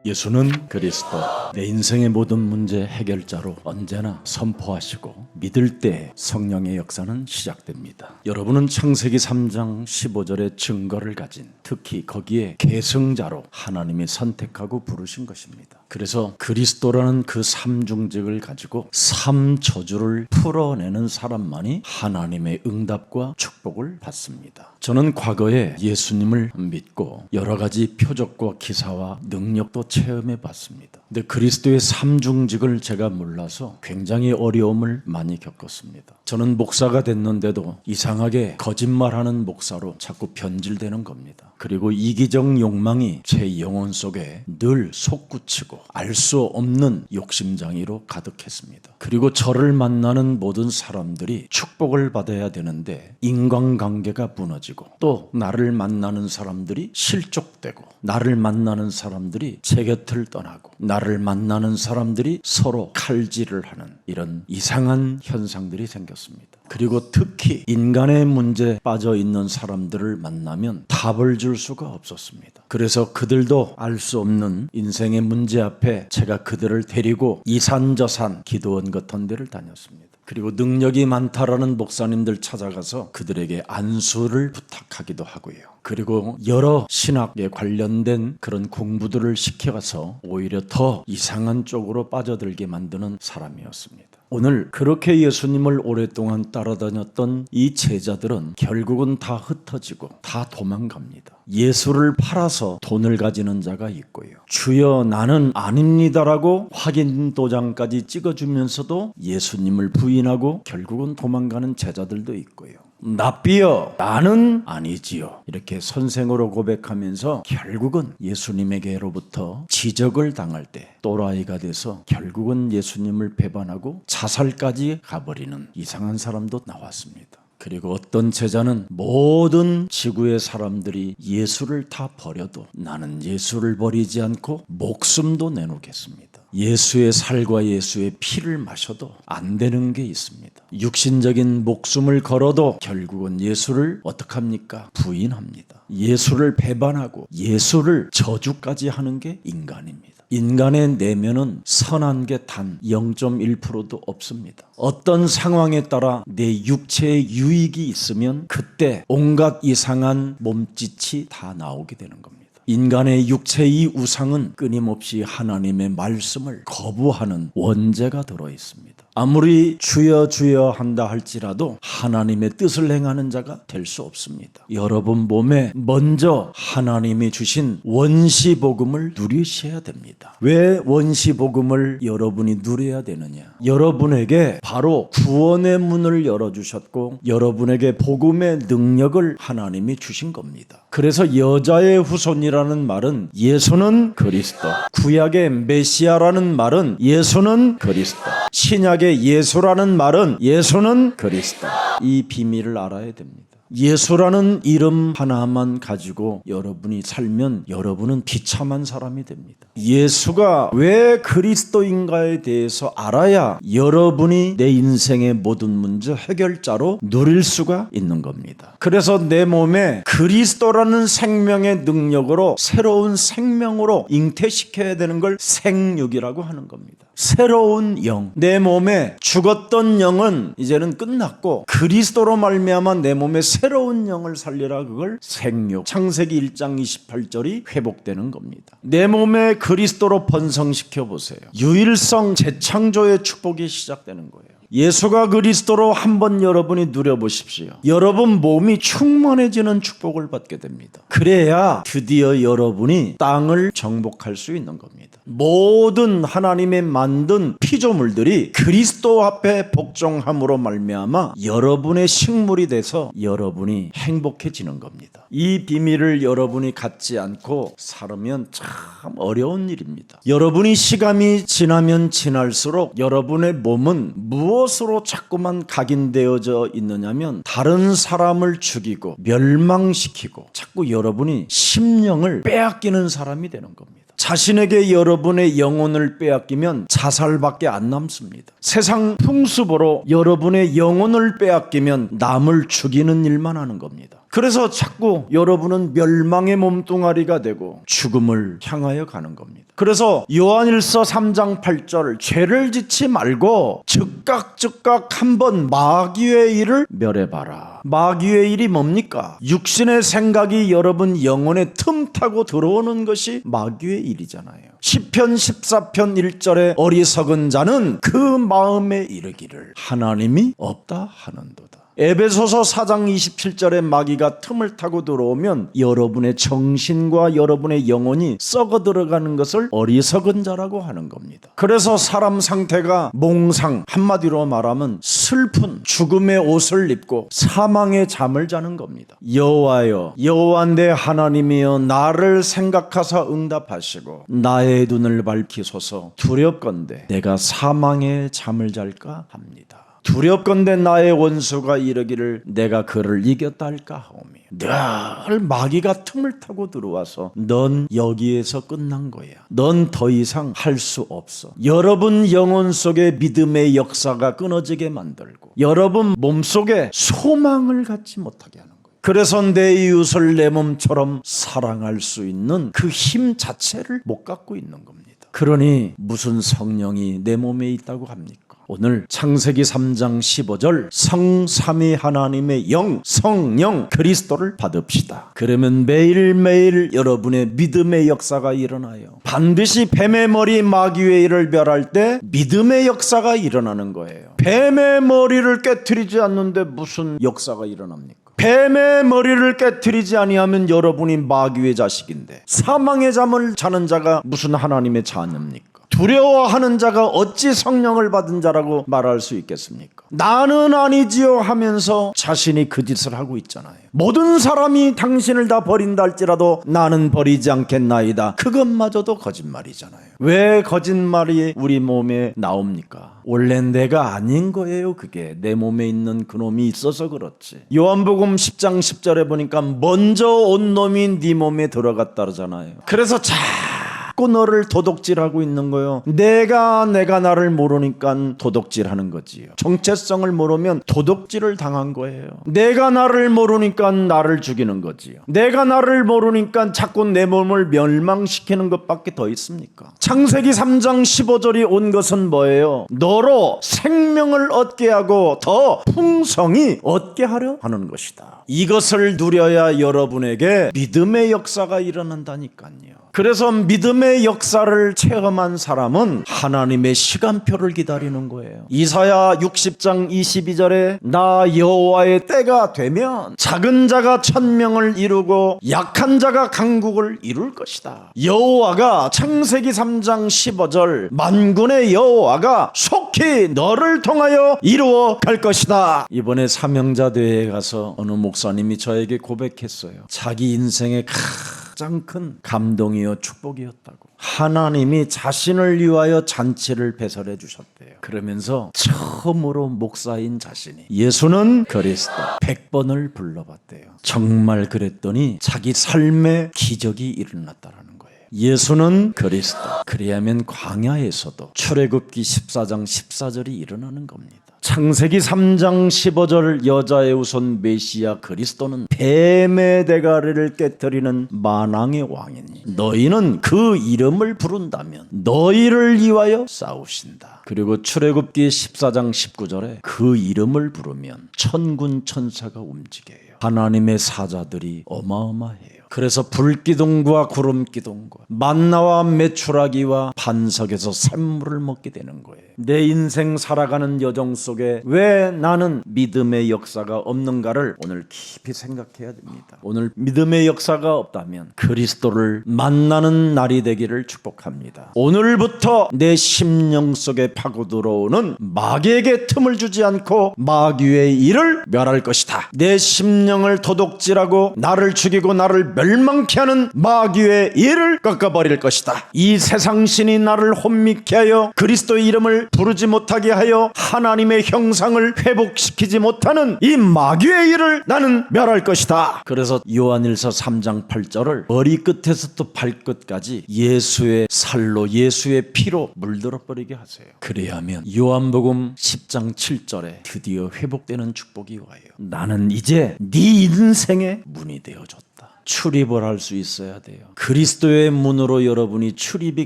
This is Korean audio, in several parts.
예수는 그리스도, 내 인생의 모든 문제 해결자로 언제나 선포하시고 믿을 때 성령의 역사는 시작됩니다. 여러분은 창세기 3장 15절의 증거를 가진, 특히 거기에 계승자로 하나님이 선택하고 부르신 것입니다. 그래서 그리스도라는 그 삼중직을 가지고 삼저주를 풀어내는 사람만이 하나님의 응답과 축복을 받습니다. 저는 과거에 예수님을 믿고 여러 가지 표적과 기사와 능력도 체험해 봤습니다. 근데 그리스도의 삼중직을 제가 몰라서 굉장히 어려움을 많이 겪었습니다. 저는 목사가 됐는데도 이상하게 거짓말하는 목사로 자꾸 변질되는 겁니다. 그리고 이기적 욕망이 제 영혼 속에 늘 솟구치고 알 수 없는 욕심장애로 가득했습니다. 그리고 저를 만나는 모든 사람들이 축복을 받아야 되는데 인간관계가 무너지고, 또 나를 만나는 사람들이 실족되고, 나를 만나는 사람들이 제 곁을 떠나고, 나를 만나는 사람들이 서로 칼질을 하는 이런 이상한 현상들이 생겼습니다. 그리고 특히 인간의 문제에 빠져 있는 사람들을 만나면 답을 줄 수가 없었습니다. 그래서 그들도 알 수 없는 인생의 문제 앞에 제가 그들을 데리고 이산저산 기도원 같은 데를 다녔습니다. 그리고 능력이 많다라는 목사님들 찾아가서 그들에게 안수를 부탁하기도 하고요. 그리고 여러 신학에 관련된 그런 공부들을 시켜가서 오히려 더 이상한 쪽으로 빠져들게 만드는 사람이었습니다. 오늘 그렇게 예수님을 오랫동안 따라다녔던 이 제자들은 결국은 다 흩어지고 다 도망갑니다. 예수를 팔아서 돈을 가지는 자가 있고요. 주여 나는 아닙니다라고 확인 도장까지 찍어주면서도 예수님을 부인하고 결국은 도망가는 제자들도 있고요. 납비여 나는 아니지요, 이렇게 선생으로 고백하면서 결국은 예수님에게로부터 지적을 당할 때 또라이가 돼서 결국은 예수님을 배반하고 자살까지 가버리는 이상한 사람도 나왔습니다. 그리고 어떤 제자는 모든 지구의 사람들이 예수를 다 버려도 나는 예수를 버리지 않고 목숨도 내놓겠습니다. 예수의 살과 예수의 피를 마셔도 안 되는 게 있습니다. 육신적인 목숨을 걸어도 결국은 예수를 어떡합니까? 부인합니다. 예수를 배반하고 예수를 저주까지 하는 게 인간입니다. 인간의 내면은 선한 게 단 0.1%도 없습니다. 어떤 상황에 따라 내 육체의 유익이 있으면 그때 온갖 이상한 몸짓이 다 나오게 되는 겁니다. 인간의 육체의 우상은 끊임없이 하나님의 말씀을 거부하는 원죄가 들어있습니다. 아무리 주여 주여 한다 할지라도 하나님의 뜻을 행하는 자가 될 수 없습니다. 여러분 몸에 먼저 하나님이 주신 원시복음을 누리셔야 됩니다. 왜 원시복음을 여러분이 누려야 되느냐? 여러분에게 바로 구원의 문을 열어주셨고 여러분에게 복음의 능력을 하나님이 주신 겁니다. 그래서 여자의 후손이라는 말은 예수는 그리스도, 구약의 메시아라는 말은 예수는 그리스도, 신약의 예수라는 말은 예수는 그리스도. 이 비밀을 알아야 됩니다. 예수라는 이름 하나만 가지고 여러분이 살면 여러분은 비참한 사람이 됩니다. 예수가 왜 그리스도인가에 대해서 알아야 여러분이 내 인생의 모든 문제 해결자로 누릴 수가 있는 겁니다. 그래서 내 몸에 그리스도라는 생명의 능력으로 새로운 생명으로 잉태시켜야 되는 걸 생육이라고 하는 겁니다. 새로운 영, 내 몸에 죽었던 영은 이제는 끝났고 그리스도로 말미암아 내 몸에 새로운 영을 살리라, 그걸 생육. 창세기 1장 28절이 회복되는 겁니다. 내 몸에 그리스도로 번성시켜 보세요. 유일성 재창조의 축복이 시작되는 거예요. 예수가 그리스도로 한번 여러분이 누려보십시오. 여러분 몸이 충만해지는 축복을 받게 됩니다. 그래야 드디어 여러분이 땅을 정복할 수 있는 겁니다. 모든 하나님의 만든 피조물들이 그리스도 앞에 복종함으로 말미암아 여러분의 식물이 돼서 여러분이 행복해지는 겁니다. 이 비밀을 여러분이 갖지 않고 살면 참 어려운 일입니다. 여러분이 시간이 지나면 지날수록 여러분의 몸은 무엇으로 자꾸만 각인되어져 있느냐면 다른 사람을 죽이고 멸망시키고 자꾸 여러분이 심령을 빼앗기는 사람이 되는 겁니다. 자신에게 여러분의 영혼을 빼앗기면 자살밖에 안 남습니다. 세상 풍습으로 여러분의 영혼을 빼앗기면 남을 죽이는 일만 하는 겁니다. 그래서 자꾸 여러분은 멸망의 몸뚱아리가 되고 죽음을 향하여 가는 겁니다. 그래서 요한일서 3장 8절 죄를 짓지 말고 즉각 한번 마귀의 일을 멸해봐라. 마귀의 일이 뭡니까? 육신의 생각이 여러분 영혼에 틈타고 들어오는 것이 마귀의 일이잖아요. 시편 14편 1절에 어리석은 자는 그 마음에 이르기를 하나님이 없다 하는도다. 에베소서 4장 27절에 마귀가 틈을 타고 들어오면 여러분의 정신과 여러분의 영혼이 썩어 들어가는 것을 어리석은 자라고 하는 겁니다. 그래서 사람 상태가 몽상, 한마디로 말하면 슬픈 죽음의 옷을 입고 사망의 잠을 자는 겁니다. 여호와여, 여호와 내 하나님이여, 나를 생각하사 응답하시고 나의 눈을 밝히소서. 두렵건대 내가 사망의 잠을 잘까 합니다. 두렵건대 나의 원수가 이르기를 내가 그를 이겼다 할까 하오며, 늘 마귀가 틈을 타고 들어와서 넌 여기에서 끝난 거야. 넌 더 이상 할 수 없어. 여러분 영혼 속에 믿음의 역사가 끊어지게 만들고 여러분 몸속에 소망을 갖지 못하게 하는 거예요. 그래서 내 이웃을 내 몸처럼 사랑할 수 있는 그 힘 자체를 못 갖고 있는 겁니다. 그러니 무슨 성령이 내 몸에 있다고 합니까? 오늘 창세기 3장 15절 성삼위 하나님의 영, 성령 그리스도를 받읍시다. 그러면 매일매일 여러분의 믿음의 역사가 일어나요. 반드시 뱀의 머리 마귀의 일을 멸할 때 믿음의 역사가 일어나는 거예요. 뱀의 머리를 깨트리지 않는데 무슨 역사가 일어납니까? 뱀의 머리를 깨트리지 아니하면 여러분이 마귀의 자식인데, 사망의 잠을 자는 자가 무슨 하나님의 자녀입니까? 두려워하는 자가 어찌 성령을 받은 자라고 말할 수 있겠습니까? 나는 아니지요 하면서 자신이 그 짓을 하고 있잖아요. 모든 사람이 당신을 다 버린다 할지라도 나는 버리지 않겠나이다. 그것마저도 거짓말이잖아요. 왜 거짓말이 우리 몸에 나옵니까? 원래 내가 아닌 거예요. 그게 내 몸에 있는 그놈이 있어서 그렇지. 요한복음 10장 10절에 보니까 먼저 온 놈이 네 몸에 들어갔다 그러잖아요. 그래서 자꾸 너를 도둑질하고 있는 거예요. 내가 나를 모르니까 도둑질하는 거지요. 정체성을 모르면 도둑질을 당한 거예요. 내가 나를 모르니까 나를 죽이는 거지요. 내가 나를 모르니까 자꾸 내 몸을 멸망시키는 것밖에 더 있습니까? 창세기 3장 15절이 온 것은 뭐예요? 너로 생명을 얻게 하고 더 풍성히 얻게 하려 하는 것이다. 이것을 누려야 여러분에게 믿음의 역사가 일어난다니까요. 그래서 믿음의 역사를 체험한 사람은 하나님의 시간표를 기다리는 거예요. 이사야 60장 22절에 나 여호와의 때가 되면 작은 자가 천명을 이루고 약한 자가 강국을 이룰 것이다. 여호와가 창세기 3장 15절 만군의 여호와가 속히 너를 통하여 이루어 갈 것이다. 이번에 사명자대회에 가서 어느 목사님이 저에게 고백했어요. 자기 인생의 가장 큰 감동이요 축복이었다고. 하나님이 자신을 위하여 잔치를 배설해 주셨대요. 그러면서 처음으로 목사인 자신이 예수는 그리스도 100번을 불러봤대요. 정말 그랬더니 자기 삶에 기적이 일어났다라는 거예요. 예수는 그리스도. 그리하면 광야에서도 출애굽기 14장 14절이 일어나는 겁니다. 창세기 3장 15절 여자의 후손 메시아 그리스도는 뱀의 대가리를 깨뜨리는 만왕의 왕이니 너희는 그 이름을 부른다면 너희를 위하여 싸우신다. 그리고 출애굽기 14장 19절에 그 이름을 부르면 천군 천사가 움직여요. 하나님의 사자들이 어마어마해요. 그래서 불기둥과 구름기둥과 만나와 메추라기와 반석에서 샘물을 먹게 되는 거예요. 내 인생 살아가는 여정 속에 왜 나는 믿음의 역사가 없는가를 오늘 깊이 생각해야 됩니다. 오늘 믿음의 역사가 없다면 그리스도를 만나는 날이 되기를 축복합니다. 오늘부터 내 심령 속에 파고 들어오는 마귀에게 틈을 주지 않고 마귀의 일을 멸할 것이다. 내 심령을 도둑질하고 나를 죽이고 나를 멸망케 하는 마귀의 일을 꺾어버릴 것이다. 이 세상 신이 나를 혼미케 하여 그리스도의 이름을 부르지 못하게 하여 하나님의 형상을 회복시키지 못하는 이 마귀의 일을 나는 멸할 것이다. 그래서 요한일서 3장 8절을 머리끝에서부터 발끝까지 예수의 살로 예수의 피로 물들어 버리게 하세요. 그래야면 요한복음 10장 7절에 드디어 회복되는 축복이 와요. 나는 이제 네 인생의 문이 되어줬다. 출입을 할 수 있어야 돼요. 그리스도의 문으로 여러분이 출입이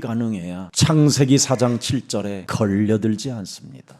가능해야 창세기 4장 7절에 걸려들지 않습니다.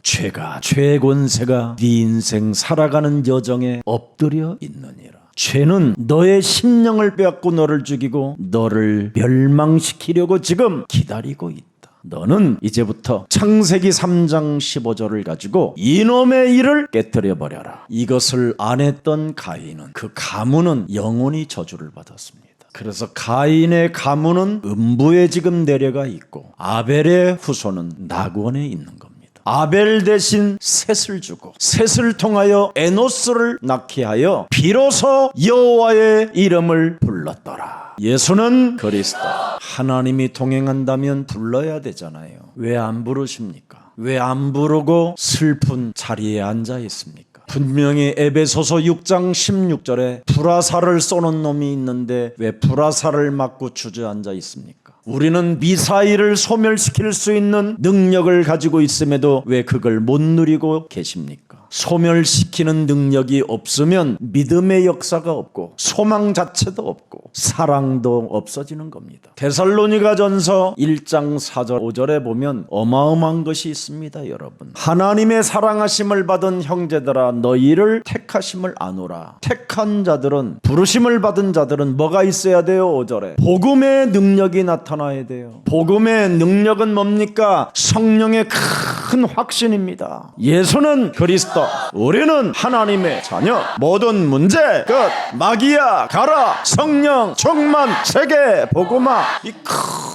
죄의 권세가 네 인생 살아가는 여정에 엎드려 있느니라. 죄는 너의 심령을 빼앗고 너를 죽이고 너를 멸망시키려고 지금 기다리고 있다. 너는 이제부터 창세기 3장 15절을 가지고 이놈의 일을 깨뜨려 버려라. 이것을 안 했던 가인은, 그 가문은 영원히 저주를 받았습니다. 그래서 가인의 가문은 음부에 지금 내려가 있고 아벨의 후손은 낙원에 있는 겁니다. 아벨 대신 셋을 주고 셋을 통하여 에노스를 낳게 하여 비로소 여호와의 이름을 불렀더라. 예수는 그리스도. 하나님이 동행한다면 불러야 되잖아요. 왜 안 부르십니까? 왜 안 부르고 슬픈 자리에 앉아 있습니까? 분명히 에베소서 6장 16절에 불화살을 쏘는 놈이 있는데 왜 불화살을 맞고 주저앉아 있습니까? 우리는 미사일을 소멸시킬 수 있는 능력을 가지고 있음에도 왜 그걸 못 누리고 계십니까? 소멸시키는 능력이 없으면 믿음의 역사가 없고 소망 자체도 없고 사랑도 없어지는 겁니다. 데살로니가전서 1장 4절 5절에 보면 어마어마한 것이 있습니다. 여러분, 하나님의 사랑하심을 받은 형제들아 너희를 택하심을 아노라. 택한 자들은, 부르심을 받은 자들은 뭐가 있어야 돼요? 5절에 복음의 능력이 나타나야 돼요. 복음의 능력은 뭡니까? 성령의 큰 확신입니다. 예수는 그리스도, 우리는 하나님의 자녀. 모든 문제 끝. 마귀야 가라. 성령 충만 세계 복음화. 이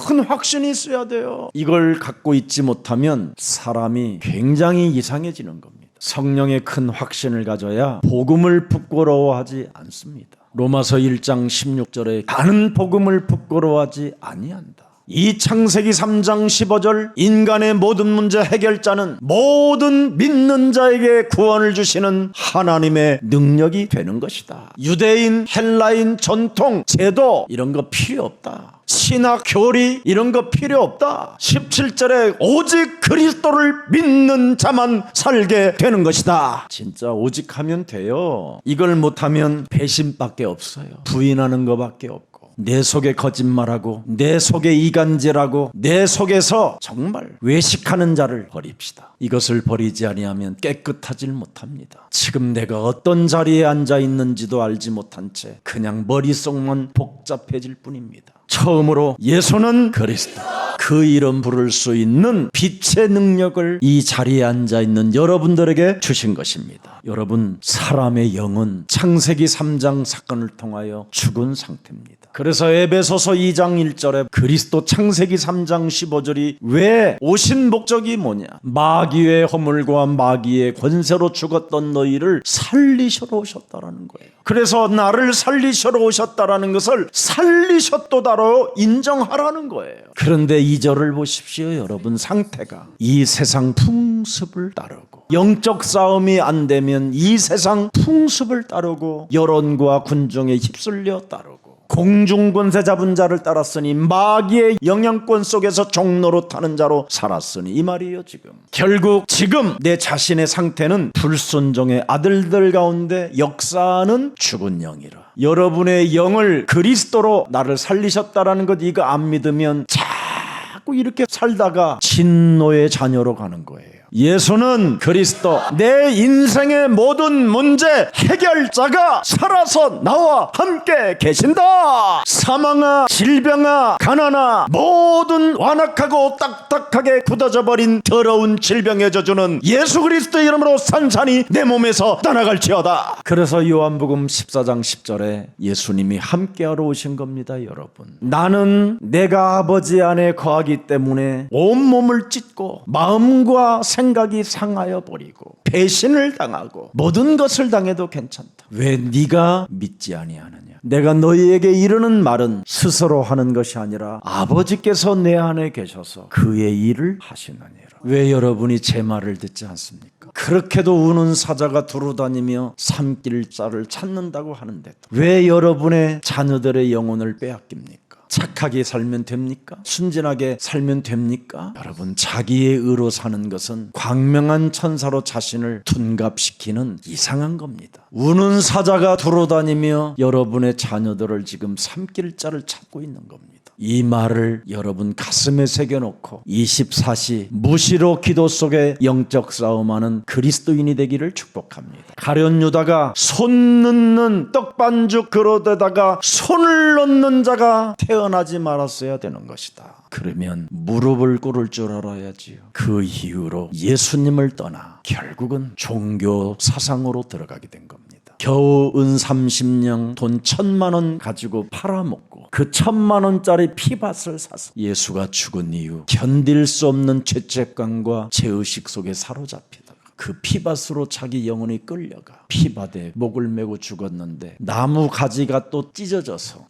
큰 확신이 있어야 돼요. 이걸 갖고 있지 못하면 사람이 굉장히 이상해지는 겁니다. 성령의 큰 확신을 가져야 복음을 부끄러워하지 않습니다. 로마서 1장 16절에 나는 복음을 부끄러워하지 아니한다. 이 창세기 3장 15절 인간의 모든 문제 해결자는 모든 믿는 자에게 구원을 주시는 하나님의 능력이 되는 것이다. 유대인, 헬라인, 전통, 제도 이런 거 필요 없다. 신학, 교리 이런 거 필요 없다. 17절에 오직 그리스도를 믿는 자만 살게 되는 것이다. 진짜 오직 하면 돼요. 이걸 못하면 배신밖에 없어요. 부인하는 것밖에 없고 내 속에 거짓말하고 내 속에 이간질하고 내 속에서 정말 외식하는 자를 버립시다. 이것을 버리지 아니하면 깨끗하질 못합니다. 지금 내가 어떤 자리에 앉아 있는지도 알지 못한 채 그냥 머릿속만 복잡해질 뿐입니다. 처음으로 예수는 그리스도, 그 이름 부를 수 있는 빛의 능력을 이 자리에 앉아있는 여러분들에게 주신 것입니다. 여러분, 사람의 영은 창세기 3장 사건을 통하여 죽은 상태입니다. 그래서 에베소서 2장 1절에 그리스도 창세기 3장 15절이 왜 오신 목적이 뭐냐? 마귀의 허물과 마귀의 권세로 죽었던 너희를 살리셔러 오셨다라는 거예요. 그래서 나를 살리셔러 오셨다라는 것을 살리셨도다로 인정하라는 거예요. 그런데 2절을 보십시오. 여러분, 상태가 이 세상 풍습을 따르고 영적 싸움이 안 되면 이 세상 풍습을 따르고 여론과 군중에 휩쓸려 따르고 공중권세 잡은 자를 따랐으니 마귀의 영향권 속에서 종로로 타는 자로 살았으니 이 말이에요. 결국 지금 내 자신의 상태는 불순종의 아들들 가운데 역사는 죽은 영이라. 여러분의 영을 그리스도로 나를 살리셨다라는 것 이거 안 믿으면 자꾸 이렇게 살다가 진노의 자녀로 가는 거예요. 예수는 그리스도, 내 인생의 모든 문제 해결자가 살아서 나와 함께 계신다. 사망아, 질병아, 가난아, 모든 완악하고 딱딱하게 굳어져 버린 더러운 질병의 저주는 예수 그리스도 이름으로 산산이 내 몸에서 떠나갈지어다. 그래서 요한복음 14장 10절에 예수님이 함께하러 오신 겁니다. 여러분, 나는 내가 아버지 안에 거하기 때문에 온몸을 찢고 마음과 생각이 상하여 버리고 배신을 당하고 모든 것을 당해도 괜찮다. 왜 네가 믿지 아니하느냐? 내가 너희에게 이르는 말은 스스로 하는 것이 아니라 아버지께서 내 안에 계셔서 그의 일을 하시느니라. 왜 여러분이 제 말을 듣지 않습니까? 그렇게도 우는 사자가 두루다니며 삼킬 자를 찾는다고 하는데도 왜 여러분의 자녀들의 영혼을 빼앗깁니까? 착하게 살면 됩니까? 순진하게 살면 됩니까? 여러분, 자기의 의로 사는 것은 광명한 천사로 자신을 둔갑시키는 이상한 겁니다. 우는 사자가 두루다니며 여러분의 자녀들을 지금 삼킬 자를 찾고 있는 겁니다. 이 말을 여러분 가슴에 새겨놓고 24시 무시로 기도 속에 영적 싸움하는 그리스도인이 되기를 축복합니다. 가룟 유다가 손 넣는 떡반죽 그릇에다가 손을 넣는 자가 태어나지 말았어야 되는 것이다. 그러면 무릎을 꿇을 줄 알아야지요. 그 이후로 예수님을 떠나 결국은 종교 사상으로 들어가게 된 겁니다. 겨우 은 30냥 돈 1,000만 원 가지고 팔아먹고 그 1,000만 원짜리 피밭을 사서 예수가 죽은 이후 견딜 수 없는 죄책감과 죄의식 속에 사로잡히다가 그 피밭으로 자기 영혼이 끌려가 피밭에 목을 메고 죽었는데 나무 가지가 또 찢어져서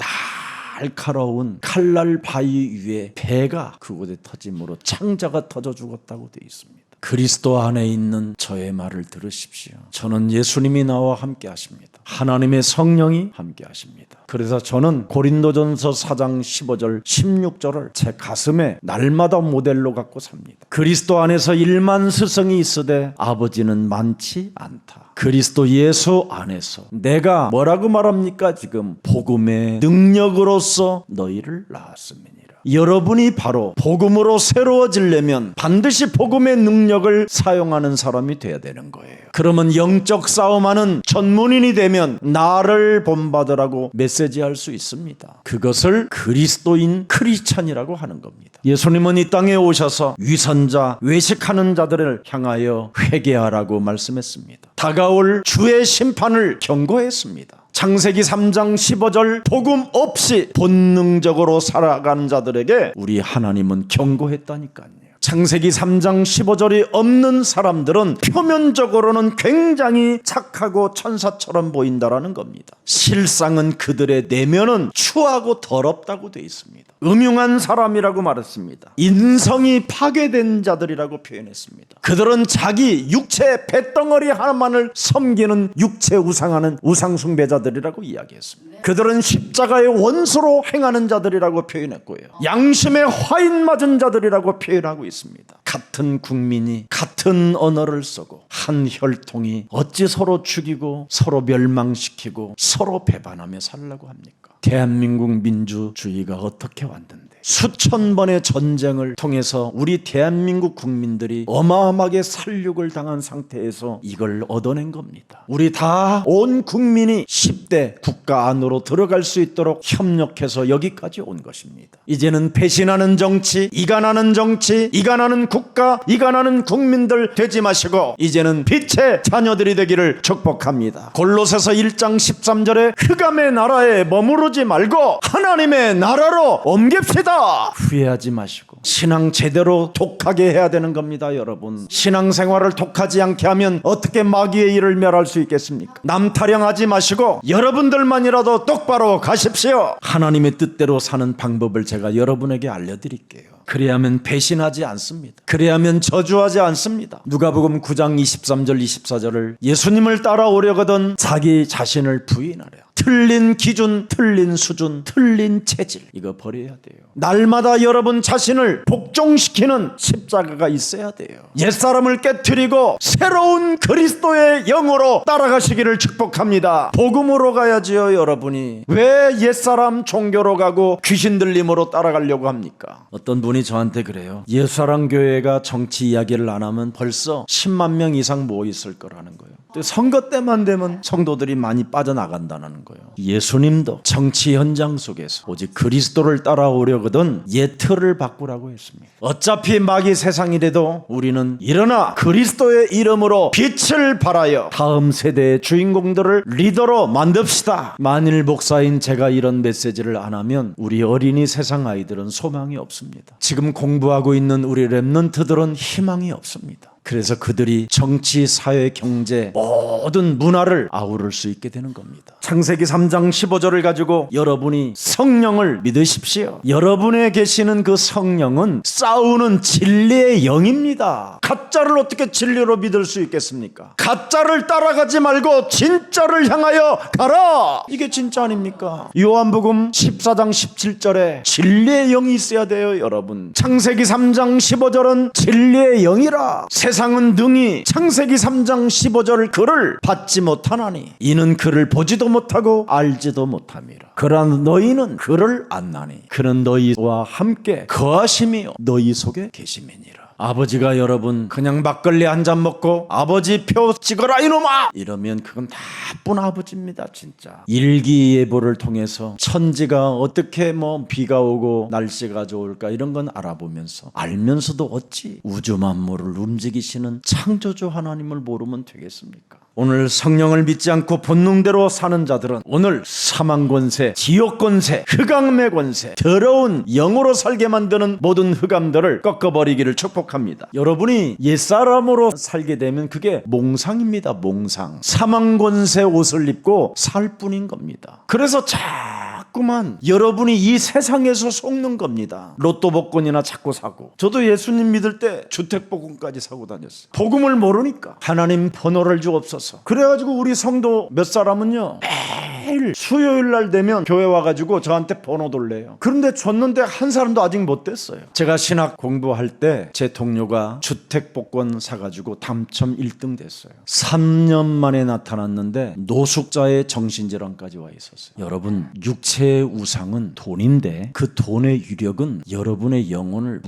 날카로운 칼날 바위 위에 배가 그곳에 터짐으로 창자가 터져 죽었다고 되어 있습니다. 그리스도 안에 있는 저의 말을 들으십시오. 저는 예수님이 나와 함께 하십니다. 하나님의 성령이 함께 하십니다. 그래서 저는 고린도전서 4장 15절 16절을 제 가슴에 날마다 모델로 갖고 삽니다. 그리스도 안에서 1만 스승이 있으되 아버지는 많지 않다. 그리스도 예수 안에서 내가 뭐라고 말합니까? 지금 복음의 능력으로서 너희를 낳았습니다. 여러분이 바로 복음으로 새로워지려면 반드시 복음의 능력을 사용하는 사람이 돼야 되는 거예요. 그러면 영적 싸움하는 전문인이 되면 나를 본받으라고 메시지할 수 있습니다. 그것을 그리스도인 크리스찬이라고 하는 겁니다. 예수님은 이 땅에 오셔서 위선자, 외식하는 자들을 향하여 회개하라고 말씀했습니다. 다가올 주의 심판을 경고했습니다. 창세기 3장 15절 복음 없이 본능적으로 살아가는 자들에게 우리 하나님은 경고했다니까요. 창세기 3장 15절이 없는 사람들은 표면적으로는 굉장히 착하고 천사처럼 보인다라는 겁니다. 실상은 그들의 내면은 추하고 더럽다고 되어 있습니다. 음흉한 사람이라고 말했습니다. 인성이 파괴된 자들이라고 표현했습니다. 그들은 자기 육체 뱃덩어리 하나만을 섬기는 육체 우상하는 우상숭배자들이라고 이야기했습니다. 그들은 십자가의 원수로 행하는 자들이라고 표현했고요. 양심에 화인 맞은 자들이라고 표현하고 있습니다. 같은 국민이 같은 언어를 쓰고 한 혈통이 어찌 서로 죽이고 서로 멸망시키고 서로 배반하며 살려고 합니까? 대한민국 민주주의가 어떻게 왔는데 수천 번의 전쟁을 통해서 우리 대한민국 국민들이 어마어마하게 살육을 당한 상태에서 이걸 얻어낸 겁니다. 우리 다 온 국민이 10대 국가 안으로 들어갈 수 있도록 협력해서 여기까지 온 것입니다. 이제는 배신하는 정치, 이간하는 정치, 이간하는 국가, 이간하는 국민들 되지 마시고 이제는 빛의 자녀들이 되기를 축복합니다. 골로새서 1장 13절에 흑암의 나라에 머무르지 말고 하나님의 나라로 옮깁시다. 후회하지 마시고 신앙 제대로 독하게 해야 되는 겁니다. 여러분, 신앙생활을 독하지 않게 하면 어떻게 마귀의 일을 멸할 수 있겠습니까? 남 타령하지 마시고 여러분들만이라도 똑바로 가십시오. 하나님의 뜻대로 사는 방법을 제가 여러분에게 알려드릴게요. 그래야만 배신하지 않습니다. 그래야만 저주하지 않습니다. 누가복음 9장 23절 24절을 예수님을 따라오려거든 자기 자신을 부인하려. 틀린 기준, 틀린 수준, 틀린 체질, 이거 버려야 돼요. 날마다 여러분 자신을 복종시키는 십자가가 있어야 돼요. 옛사람을 깨트리고 새로운 그리스도의 영으로 따라가시기를 축복합니다. 복음으로 가야지요. 여러분이 왜 옛사람 종교로 가고 귀신 들림으로 따라가려고 합니까? 어떤 분이 저한테 그래요. 옛사람 교회가 정치 이야기를 안 하면 벌써 10만 명 이상 모여 있을 거라는 거예요. 선거 때만 되면 성도들이 많이 빠져나간다는 거예요. 예수님도 정치 현장 속에서 오직 그리스도를 따라오려거든 옛 틀을 바꾸라고 했습니다. 어차피 마귀 세상이라도 우리는 일어나 그리스도의 이름으로 빛을 발하여 다음 세대의 주인공들을 리더로 만듭시다. 만일 목사인 제가 이런 메시지를 안 하면 우리 어린이 세상 아이들은 소망이 없습니다. 지금 공부하고 있는 우리 렘넌트들은 희망이 없습니다. 그래서 그들이 정치, 사회, 경제 모든 문화를 아우를 수 있게 되는 겁니다. 창세기 3장 15절을 가지고 여러분이 성령을 믿으십시오. 여러분에 계시는 그 성령은 싸우는 진리의 영입니다. 가짜를 어떻게 진리로 믿을 수 있겠습니까? 가짜를 따라가지 말고 진짜를 향하여 가라. 이게 진짜 아닙니까? 요한복음 14장 17절에 진리의 영이 있어야 돼요, 여러분. 창세기 3장 15절은 진리의 영이라. 세상은 능히 창세기 3장 15절 글을 받지 못하나니 이는 그를 보지도 못하고 알지도 못함이라. 그러나 너희는 그를 안나니 그는 너희와 함께 거하심이요 너희 속에 계심이니라. 아버지가 여러분 그냥 막걸리 한 잔 먹고 아버지 표 찍어라 이놈아 이러면 그건 나쁜 아버지입니다. 진짜 일기예보를 통해서 천지가 어떻게 비가 오고 날씨가 좋을까 이런 건 알아보면서 알면서도 어찌 우주 만물을 움직이시는 창조주 하나님을 모르면 되겠습니까? 오늘 성령을 믿지 않고 본능대로 사는 자들은 오늘 사망 권세, 지옥 권세, 흑암의 권세, 더러운 영으로 살게 만드는 모든 흑암들을 꺾어버리기를 축복합니다. 여러분이 옛사람으로 살게 되면 그게 몽상입니다. 몽상. 사망 권세 옷을 입고 살 뿐인 겁니다. 그래서 자꾸만 여러분이 이 세상에서 속는 겁니다. 로또 복권이나 자꾸 사고. 저도 예수님 믿을 때 주택복권까지 사고 다녔어요. 복음을 모르니까. 하나님 번호를 주옵소서. 그래가지고 우리 성도 몇 사람은요 매일 수요일 날 되면 교회 와가지고 저한테 번호 돌래요. 그런데 줬는데 한 사람도 아직 못 됐어요. 제가 신학 공부할 때 제 동료가 주택복권 사가지고 당첨 1등 됐어요. 3년 만에 나타났는데 노숙자의 정신질환까지 와 있었어요. 여러분 육체의 우상은 돈인데 그 돈의 유력은 여러분의 영혼을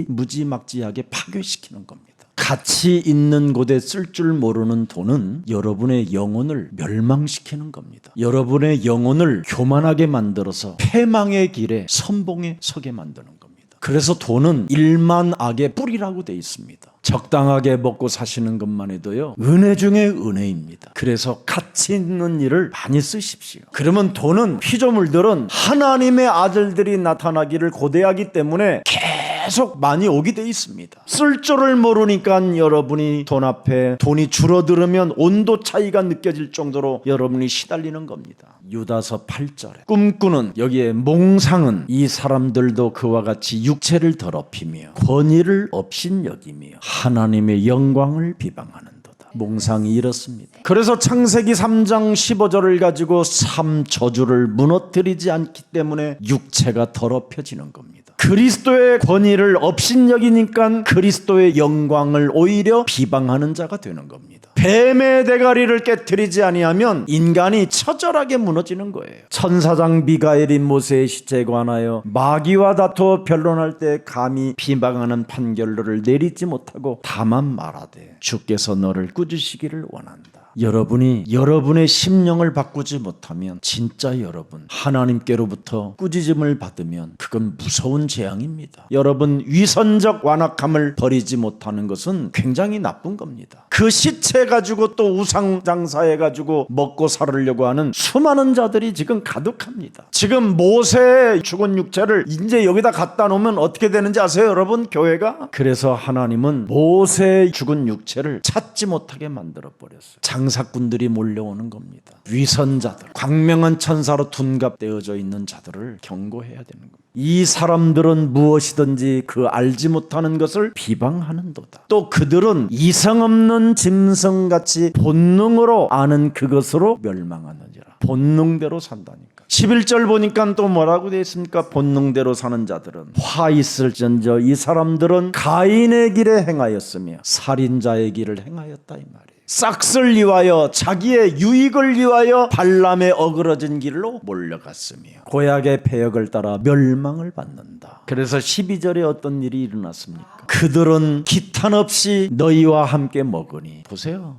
무지막지하게 파괴시키는 겁니다. 가치 있는 곳에 쓸 줄 모르는 돈은 여러분의 영혼을 멸망시키는 겁니다. 여러분의 영혼을 교만하게 만들어서 패망의 길에 선봉에 서게 만드는 겁니다. 그래서 돈은 일만 악의 뿌리라고 되어 있습니다. 적당하게 먹고 사시는 것만 해도요 은혜 중에 은혜입니다. 그래서 가치 있는 일을 많이 쓰십시오. 그러면 돈은 피조물들은 하나님의 아들들이 나타나기를 고대하기 때문에 계속 많이 오게 돼 있습니다. 쓸 줄을 모르니까 여러분이 돈 앞에 돈이 줄어들으면 온도 차이가 느껴질 정도로 여러분이 시달리는 겁니다. 유다서 8절에 꿈꾸는 여기에 몽상은 이 사람들도 그와 같이 육체를 더럽히며 권위를 업신여기며 하나님의 영광을 비방하는도다. 몽상이 이렇습니다. 그래서 창세기 3장 15절을 가지고 3저주를 무너뜨리지 않기 때문에 육체가 더럽혀지는 겁니다. 그리스도의 권위를 업신여기니까 그리스도의 영광을 오히려 비방하는 자가 되는 겁니다. 뱀의 대가리를 깨트리지 아니하면 인간이 처절하게 무너지는 거예요. 천사장 미가엘이 모세의 시체에 관하여 마귀와 다투어 변론할 때 감히 비방하는 판결로를 내리지 못하고 다만 말하되 주께서 너를 꾸짖으시기를 원한다. 여러분이 여러분의 심령을 바꾸지 못하면 진짜 여러분 하나님께로부터 꾸짖음을 받으면 그건 무서운 재앙입니다. 여러분 위선적 완악함을 버리지 못하는 것은 굉장히 나쁜 겁니다. 그 시체 가지고 또 우상 장사해 가지고 먹고 살으려고 하는 수많은 자들이 지금 가득합니다. 지금 모세의 죽은 육체를 이제 여기다 갖다 놓으면 어떻게 되는지 아세요, 여러분? 교회가? 그래서 하나님은 모세의 죽은 육체를 찾지 못하게 만들어 버렸어요. 장사꾼들이 몰려오는 겁니다. 위선자들, 광명한 천사로 둔갑되어져 있는 자들을 경고해야 되는 겁니다. 이 사람들은 무엇이든지 그 알지 못하는 것을 비방하는도다. 또 그들은 이성 없는 짐승같이 본능으로 아는 그것으로 멸망하느니라. 본능대로 산다니까. 11절 보니까 또 뭐라고 되어 있습니까? 본능대로 사는 자들은 화 있을전저 이 사람들은 가인의 길에 행하였으며 살인자의 길을 행하였다 이 말이에요. 싹을 위하여 자기의 유익을 위하여 발람의 어그러진 길로 몰려갔으며 고약의 패역을 따라 멸망을 받는다. 그래서 12절에 어떤 일이 일어났습니까? 그들은 기탄 없이 너희와 함께 먹으니 보세요.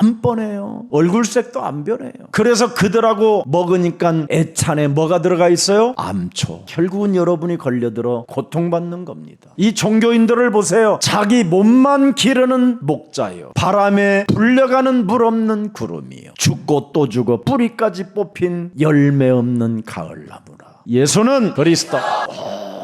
안 뻔해요. 얼굴색도 안 변해요. 그래서 그들하고 먹으니까 애찬에 뭐가 들어가 있어요? 암초. 결국은 여러분이 걸려들어 고통받는 겁니다. 이 종교인들을 보세요. 자기 몸만 기르는 목자요, 바람에 불려가는 물 없는 구름이요, 죽고 또 죽어 뿌리까지 뽑힌 열매 없는 가을나무라. 예수는 그리스도,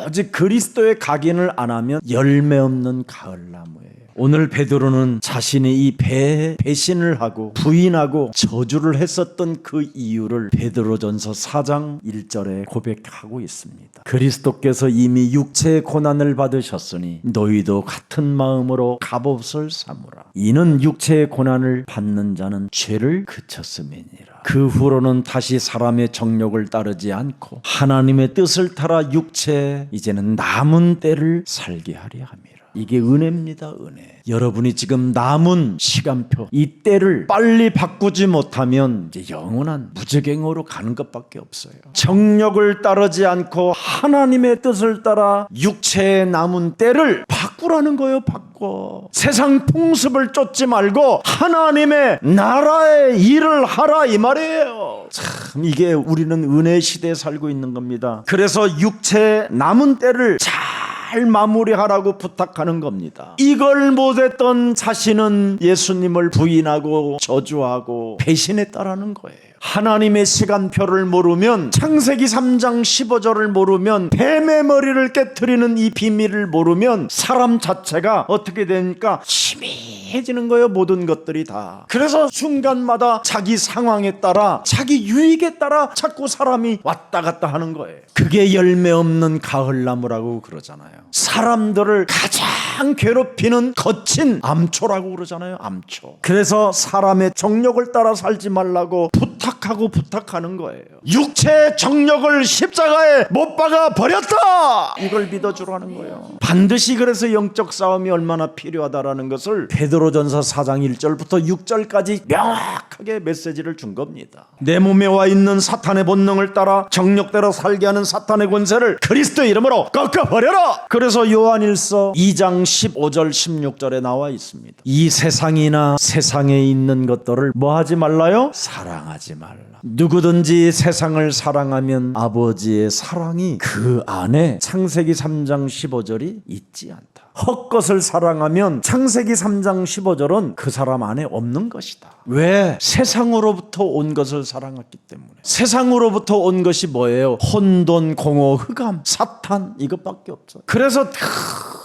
오직 그리스도의 각인을 안 하면 열매 없는 가을나무예요. 오늘 베드로는 자신이 이 배신을 하고 부인하고 저주를 했었던 그 이유를 베드로전서 4장 1절에 고백하고 있습니다. 그리스도께서 이미 육체의 고난을 받으셨으니 너희도 같은 마음으로 갑옷을 삼으라. 이는 육체의 고난을 받는 자는 죄를 그쳤음이니라. 그 후로는 다시 사람의 정욕을 따르지 않고 하나님의 뜻을 따라 육체에 이제는 남은 때를 살게 하려 함이라. 이게 은혜입니다. 은혜. 여러분이 지금 남은 시간표 이 때를 빨리 바꾸지 못하면 이제 영원한 무저갱으로 가는 것밖에 없어요. 정욕을 따르지 않고 하나님의 뜻을 따라 육체의 남은 때를 바꾸라는 거예요. 바꿔. 세상 풍습을 쫓지 말고 하나님의 나라의 일을 하라 이 말이에요. 참 이게 우리는 은혜 시대에 살고 있는 겁니다. 그래서 육체의 남은 때를 잘 마무리하라고 부탁하는 겁니다. 이걸 못했던 자신은 예수님을 부인하고 저주하고 배신했다라는 거예요. 하나님의 시간표를 모르면, 창세기 3장 15절을 모르면, 뱀의 머리를 깨트리는 이 비밀을 모르면 사람 자체가 어떻게 되니까 희미해지는 거예요. 모든 것들이 다. 그래서 순간마다 자기 상황에 따라, 자기 유익에 따라 자꾸 사람이 왔다 갔다 하는 거예요. 그게 열매 없는 가을나무라고 그러잖아요. 사람들을 가장 괴롭히는 거친 암초라고 그러잖아요. 암초. 그래서 사람의 정욕을 따라 살지 말라고 부탁하는 거예요. 육체의 정욕을 십자가에 못 박아 버렸다. 이걸 믿어주라는 거예요. 반드시 그래서 영적 싸움이 얼마나 필요하다라는 것을 베드로전서 4장 1절부터 6절까지 명확하게 메시지를 준 겁니다. 내 몸에 와 있는 사탄의 본능을 따라 정욕대로 살게 하는 사탄의 권세를 그리스도의 이름으로 꺾어버려라. 그래서 요한일서 2장 15절 16절에 나와 있습니다. 이 세상이나 세상에 있는 것들을 뭐 하지 말라요? 사랑하지 말라. 누구든지 세상을 사랑하면 아버지의 사랑이 그 안에, 창세기 3장 15절이 있지 않다. 헛것을 사랑하면 창세기 3장 15절은 그 사람 안에 없는 것이다. 왜? 세상으로부터 온 것을 사랑했기 때문에. 세상으로부터 온 것이 뭐예요? 혼돈, 공허, 흑암, 사탄, 이것밖에 없어요. 그래서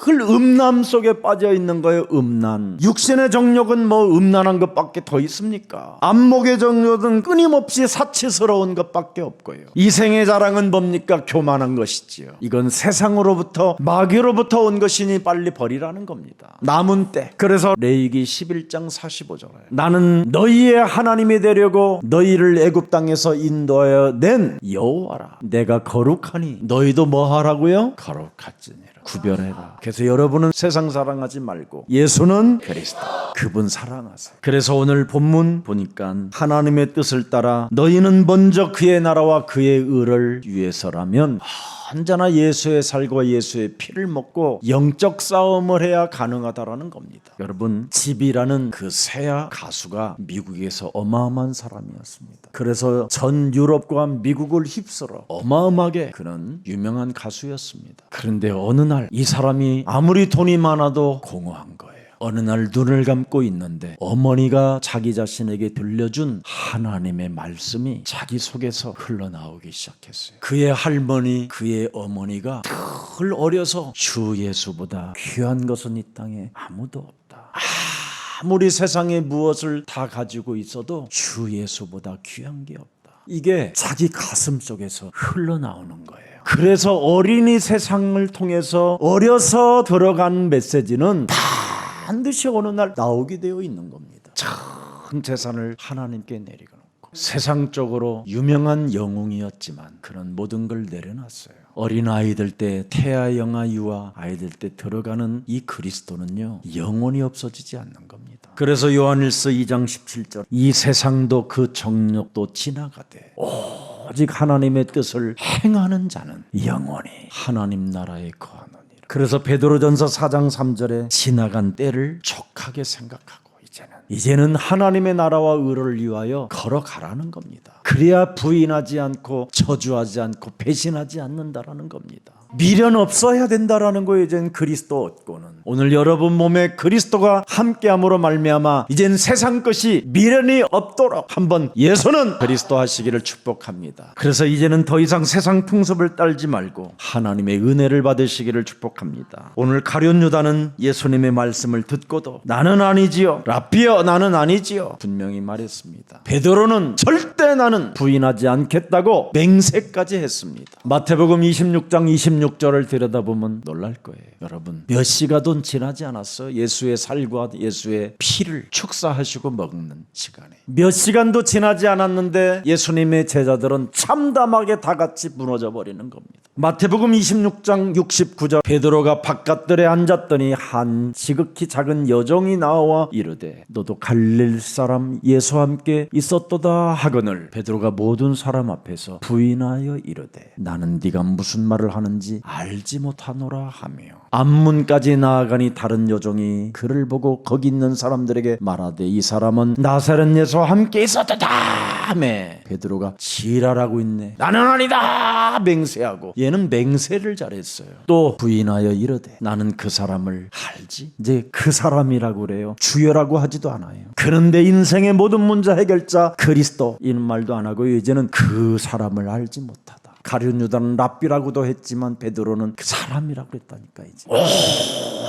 늘 음란 속에 빠져 있는 거예요. 음란. 육신의 정욕은 뭐 음란한 것밖에 더 있습니까? 안목의 정욕은 끊임없이 사치스러운 것밖에 없고요. 이생의 자랑은 뭡니까? 교만한 것이지요. 이건 세상으로부터, 마귀로부터 온 것이니 빨리 버리라는 겁니다. 남은 때. 그래서 레위기 11장 45절에 나는 너희의 하나님이 되려고 너희를 애굽 땅에서 인도하여 낸 여호와라. 내가 거룩하니 너희도 뭐 하라고요? 거룩하지니라. 구별해라. 그래서 여러분은 세상 사랑하지 말고 예수는 그리스도, 그분 사랑하세요. 그래서 오늘 본문 보니까 하나님의 뜻을 따라 너희는 먼저 그의 나라와 그의 의를 위해서라면 언제나 예수의 살과 예수의 피를 먹고 영적 싸움을 해야 가능하다라는 겁니다. 여러분, 집이라는 그 세야 가수가 미국에서 어마어마한 사람이었습니다. 그래서 전 유럽과 미국을 휩쓸어 어마어마하게 그는 유명한 가수였습니다. 그런데 어느 날 이 사람이 아무리 돈이 많아도 공허한 거예요. 어느 날 눈을 감고 있는데 어머니가 자기 자신에게 들려준 하나님의 말씀이 자기 속에서 흘러나오기 시작했어요. 그의 할머니, 그의 어머니가 늘 어려서 주 예수보다 귀한 것은 이 땅에 아무도 없다. 아무리 세상에 무엇을 다 가지고 있어도 주 예수보다 귀한 게 없다. 이게 자기 가슴 속에서 흘러나오는 거예요. 그래서 어린이 세상을 통해서 어려서 들어간 메시지는 반드시 어느 날 나오게 되어 있는 겁니다. 전 재산을 하나님께 내리고 놓고 세상적으로 유명한 영웅이었지만 그런 모든 걸 내려놨어요. 어린 아이들 때, 태아, 영아, 유아 아이들 때 들어가는 이 그리스도는요, 영원히 없어지지 않는 겁니다. 그래서 요한일서 2장 17절 이 세상도 그 정욕도 지나가되 오직 하나님의 뜻을 행하는 자는 영원히 하나님 나라에 거하노니라. 그래서 베드로전서 4장 3절에 지나간 때를 족하게 생각하고 이제는 하나님의 나라와 의를 위하여 걸어가라는 겁니다. 그래야 부인하지 않고 저주하지 않고 배신하지 않는다라는 겁니다. 미련 없어야 된다라는 거예요. 이젠 그리스도 얻고는. 오늘 여러분 몸에 그리스도가 함께함으로 말미암아 이젠 세상 것이 미련이 없도록 한번 예수는 그리스도 하시기를 축복합니다. 그래서 이제는 더 이상 세상 풍습을 따르지 말고 하나님의 은혜를 받으시기를 축복합니다. 오늘 가룟 유다는 예수님의 말씀을 듣고도 나는 아니지요, 랍비여 나는 아니지요 분명히 말했습니다. 베드로는 절대 나는 부인하지 않겠다고 맹세까지 했습니다. 마태복음 26장 26절을 들여다보면 놀랄 거예요. 여러분, 몇 시간도 지나지 않았어. 예수의 살과 예수의 피를 축사하시고 먹는 시간에 몇 시간도 지나지 않았는데 예수님의 제자들은 참담하게 다 같이 무너져 버리는 겁니다. 마태복음 26장 69절 베드로가 바깥들에 앉았더니 한 지극히 작은 여종이 나와 이르되 너도 갈릴 사람 예수와 함께 있었도다 하거늘 베드로가 모든 사람 앞에서 부인하여 이르되 나는 네가 무슨 말을 하는지 알지 못하노라 하며 앞문까지 나아가니 다른 여종이 그를 보고 거기 있는 사람들에게 말하되 이 사람은 나사렛 예수와 함께 있었도다 하매 베드로가 지랄하고 있네. 나는 아니다 맹세하고 얘는 맹세를 잘했어요. 또 부인하여 이르되 나는 그 사람을 알지. 이제 그 사람이라고 그래요. 주여라고 하지도 않아요. 그런데 인생의 모든 문제 해결자 그리스도 이는 말도 안 하고 이제는 그 사람을 알지 못하다. 가룟 유다는 랍비라고도 했지만 베드로는 그 사람이라고 그랬다니까. 이제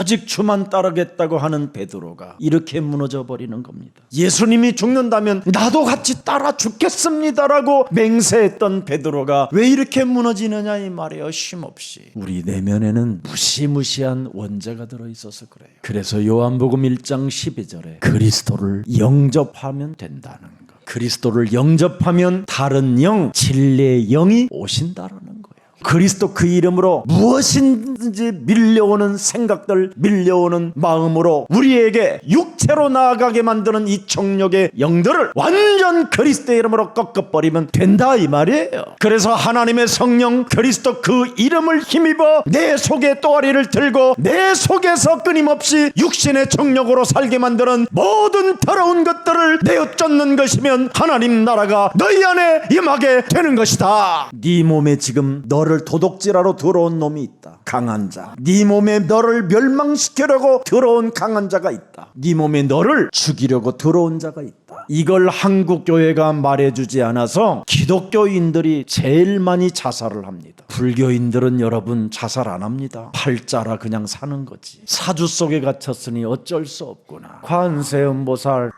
오직 주만 따르겠다고 하는 베드로가 이렇게 무너져 버리는 겁니다. 예수님이 죽는다면 나도 같이 따라 죽겠습니다라고 맹세했던 베드로가 왜 이렇게 무너지느냐 이 말이에요. 쉼없이 우리 내면에는 무시무시한 원죄가 들어있어서 그래요. 그래서 요한복음 1장 12절에 그리스도를 영접하면 된다는 거. 그리스도를 영접하면 다른 영, 진리의 영이 오신다라는 거예요. 그리스도 그 이름으로 무엇인지 밀려오는 생각들, 밀려오는 마음으로 우리에게 육체로 나아가게 만드는 이 정욕의 영들을 완전 그리스도의 이름으로 꺾어버리면 된다 이 말이에요. 그래서 하나님의 성령 그리스도 그 이름을 힘입어 내 속에 또아리를 들고 내 속에서 끊임없이 육신의 정욕으로 살게 만드는 모든 더러운 것들을 내어쫓는 것이면 하나님 나라가 너희 안에 임하게 되는 것이다. 네 몸에 지금 너를 도둑질하러 들어온 놈이 있다. 강한 자. 네 몸에 너를 멸망시키려고 들어온 강한 자가 있다. 네 몸에 너를 죽이려고 들어온 자가 있다. 이걸 한국 교회가 말해주지 않아서 기독교인들이 제일 많이 자살을 합니다. 불교인들은 여러분 자살 안 합니다. 팔자라 그냥 사는 거지. 사주 속에 갇혔으니 어쩔 수 없구나. 관세음보살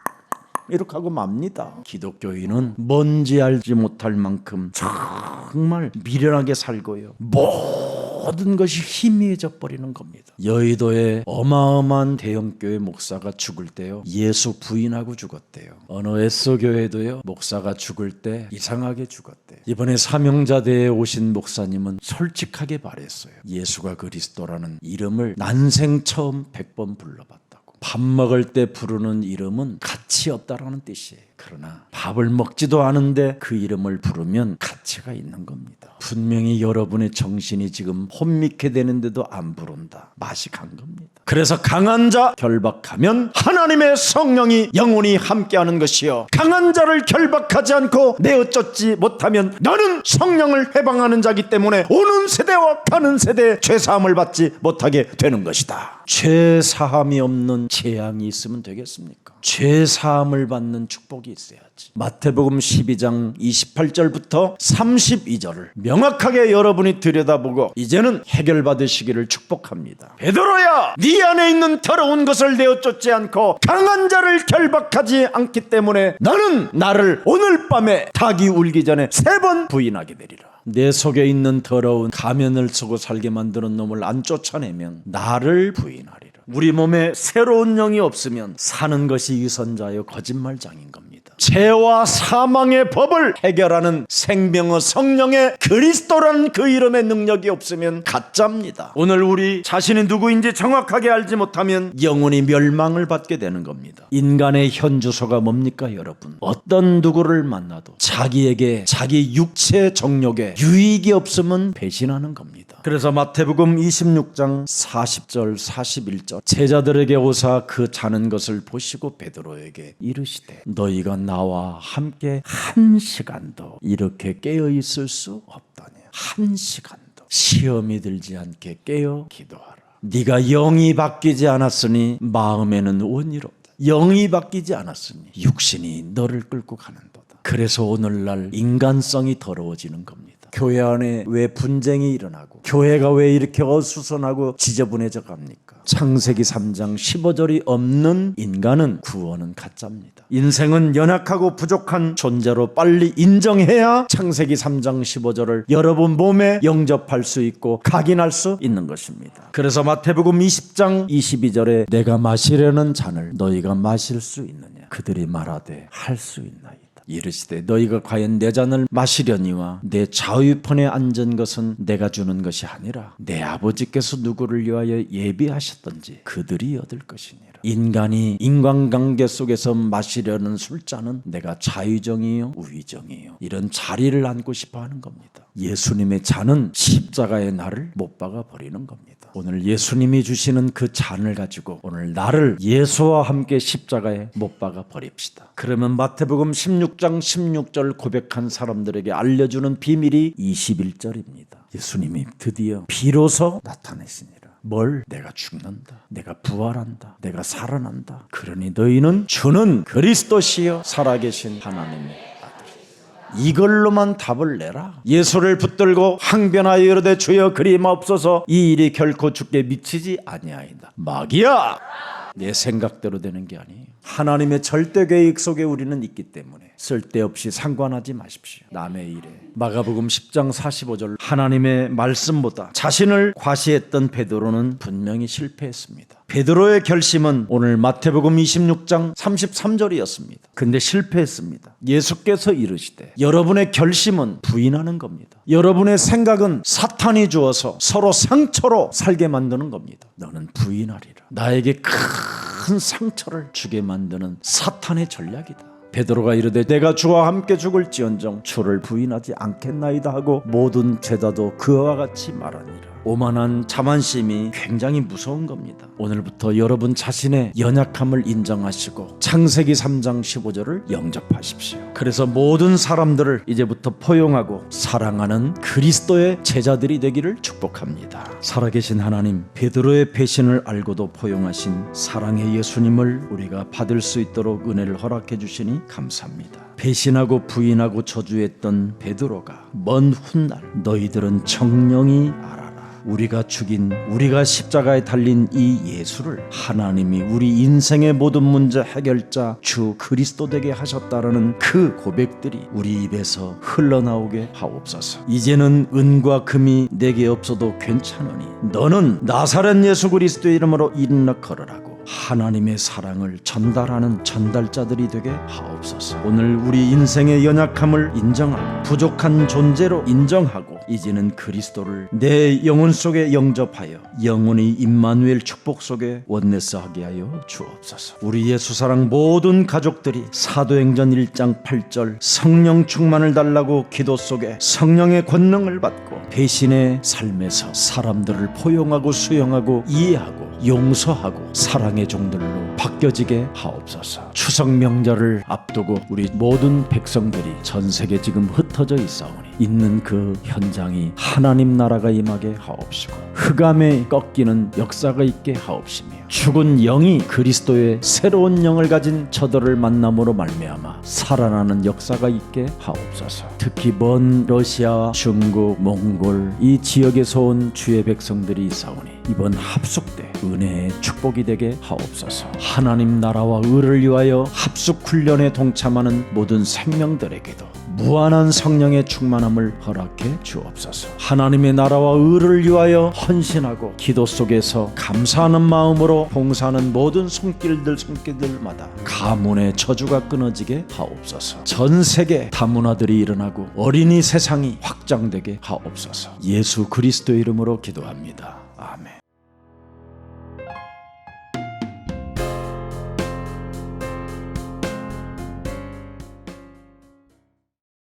이렇게 하고 맙니다. 기독교인은 뭔지 알지 못할 만큼 정말 미련하게 살고요. 모든 것이 희미해져 버리는 겁니다. 여의도에 어마어마한 대형교회 목사가 죽을 때요, 예수 부인하고 죽었대요. 어느 에스교회도요, 목사가 죽을 때 이상하게 죽었대요. 이번에 사명자대에 오신 목사님은 솔직하게 말했어요. 예수가 그리스도라는 이름을 난생 처음 100번 불러봤다. 밥 먹을 때 부르는 이름은 가치 없다라는 뜻이에요. 그러나 밥을 먹지도 않은데 그 이름을 부르면 가치가 있는 겁니다. 분명히 여러분의 정신이 지금 혼미케 되는데도 안 부른다. 맛이 간 겁니다. 그래서 강한 자 결박하면 하나님의 성령이 영원히 함께하는 것이요, 강한 자를 결박하지 않고 내어쫓지 못하면 너는 성령을 해방하는 자기 때문에 오는 세대와 가는 세대에 죄사함을 받지 못하게 되는 것이다. 죄사함이 없는 재앙이 있으면 되겠습니까? 죄사함을 받는 축복이 있어야지. 마태복음 12장 28절부터 32절을 명확하게 여러분이 들여다보고 이제는 해결받으시기를 축복합니다. 베드로야, 네 안에 있는 더러운 것을 내어쫓지 않고 강한 자를 결박하지 않기 때문에 너는 나를 오늘 밤에 닭이 울기 전에 3번 부인하게 되리라. 내 속에 있는 더러운 가면을 쓰고 살게 만드는 놈을 안 쫓아내면 나를 부인하리라. 우리 몸에 새로운 영이 없으면 사는 것이 유선자여 거짓말장인 겁니다. 죄와 사망의 법을 해결하는 생명의 성령의 그리스도라는 그 이름의 능력이 없으면 가짜입니다. 오늘 우리 자신이 누구인지 정확하게 알지 못하면 영원히 멸망을 받게 되는 겁니다. 인간의 현주소가 뭡니까 여러분? 어떤 누구를 만나도 자기에게 자기 육체 정욕에 유익이 없으면 배신하는 겁니다. 그래서 마태복음 26장 40절 41절 제자들에게 오사 그 자는 것을 보시고 베드로에게 이르시되 너희가 나와 함께 한 시간도 이렇게 깨어 있을 수 없다니. 한 시간도. 시험이 들지 않게 깨어 기도하라. 네가 영이 바뀌지 않았으니 마음에는 원이로다. 영이 바뀌지 않았으니 육신이 너를 끌고 가는도다. 그래서 오늘날 인간성이 더러워지는 겁니다. 교회 안에 왜 분쟁이 일어나고 교회가 왜 이렇게 어수선하고 지저분해져 갑니까? 창세기 3장 15절이 없는 인간은 구원은 가짜입니다. 인생은 연약하고 부족한 존재로 빨리 인정해야 창세기 3장 15절을 여러분 몸에 영접할 수 있고 각인할 수 있는 것입니다. 그래서 마태복음 20장 22절에 내가 마시려는 잔을 너희가 마실 수 있느냐? 그들이 말하되 할 수 있나이다. 이르시되 너희가 과연 내 잔을 마시려니와 내 좌우편에 앉은 것은 내가 주는 것이 아니라 내 아버지께서 누구를 위하여 예비하셨던지 그들이 얻을 것이니라. 인간이 인간관계 속에서 마시려는 술잔은 내가 자유정이요 우위정이요 이런 자리를 안고 싶어 하는 겁니다. 예수님의 잔은 십자가의 나를 못 박아 버리는 겁니다. 오늘 예수님이 주시는 그 잔을 가지고 오늘 나를 예수와 함께 십자가에 못 박아 버립시다. 그러면 마태복음 16장 16절 고백한 사람들에게 알려주는 비밀이 21절입니다. 예수님이 드디어 비로소 나타내시니라. 뭘? 내가 죽는다. 내가 부활한다. 내가 살아난다. 그러니 너희는 주는 그리스도시여 살아계신 하나님의 이걸로만 답을 내라. 예수를 붙들고 항변하여 이르되 주여 그리마옵소서 이 일이 결코 주께 미치지 아니하이다. 마귀야! 내 생각대로 되는 게 아니에요. 하나님의 절대 계획 속에 우리는 있기 때문에 쓸데없이 상관하지 마십시오. 남의 일에. 마가복음 10장 45절 하나님의 말씀보다 자신을 과시했던 베드로는 분명히 실패했습니다. 베드로의 결심은 오늘 마태복음 26장 33절이었습니다. 근데 실패했습니다. 예수께서 이르시되 여러분의 결심은 부인하는 겁니다. 여러분의 생각은 사탄이 주어서 서로 상처로 살게 만드는 겁니다. 너는 부인하리라. 나에게 큰 상처를 주게 만드는 사탄의 전략이다. 베드로가 이르되 내가 주와 함께 죽을지언정 주를 부인하지 않겠나이다 하고 모든 제자도 그와 같이 말하니라. 오만한 자만심이 굉장히 무서운 겁니다. 오늘부터 여러분 자신의 연약함을 인정하시고 창세기 3장 15절을 영접하십시오. 그래서 모든 사람들을 이제부터 포용하고 사랑하는 그리스도의 제자들이 되기를 축복합니다. 살아계신 하나님, 베드로의 배신을 알고도 포용하신 사랑의 예수님을 우리가 받을 수 있도록 은혜를 허락해 주시니 감사합니다. 배신하고 부인하고 저주했던 베드로가 먼 훗날 너희들은 정령이 알아라. 우리가 죽인 우리가 십자가에 달린 이 예수를 하나님이 우리 인생의 모든 문제 해결자 주 그리스도 되게 하셨다라는 그 고백들이 우리 입에서 흘러나오게 하옵소서. 이제는 은과 금이 내게 없어도 괜찮으니 너는 나사렛 예수 그리스도의 이름으로 일어나 걸으라고 하나님의 사랑을 전달하는 전달자들이 되게 하옵소서. 오늘 우리 인생의 연약함을 인정하고 부족한 존재로 인정하고 이제는 그리스도를 내 영혼 속에 영접하여 영원히 임마누엘 축복 속에 원네스하게 하여 주옵소서. 우리 예수사랑 모든 가족들이 사도행전 1장 8절 성령 충만을 달라고 기도 속에 성령의 권능을 받고 배신의 삶에서 사람들을 포용하고 수용하고 이해하고 용서하고 사랑의 종들로 바뀌어지게 하옵소서. 추석 명절을 앞두고 우리 모든 백성들이 전 세계 지금 흩어져 있사오니 있는 그 현장이 하나님 나라가 임하게 하옵시고 흑암에 꺾이는 역사가 있게 하옵시며 죽은 영이 그리스도의 새로운 영을 가진 저들을 만남으로 말미암아 살아나는 역사가 있게 하옵소서. 특히 먼 러시아, 중국, 몽골 이 지역에서 온 주의 백성들이 있사오니 이번 합숙 때 은혜의 축복이 되게 하옵소서. 하나님 나라와 의를 위하여 합숙 훈련에 동참하는 모든 생명들에게도 무한한 성령의 충만함을 허락해 주옵소서. 하나님의 나라와 의를 위하여 헌신하고 기도 속에서 감사하는 마음으로 봉사하는 모든 손길들마다 가문의 저주가 끊어지게 하옵소서. 전 세계 다문화들이 일어나고 어린이 세상이 확장되게 하옵소서. 예수 그리스도의 이름으로 기도합니다.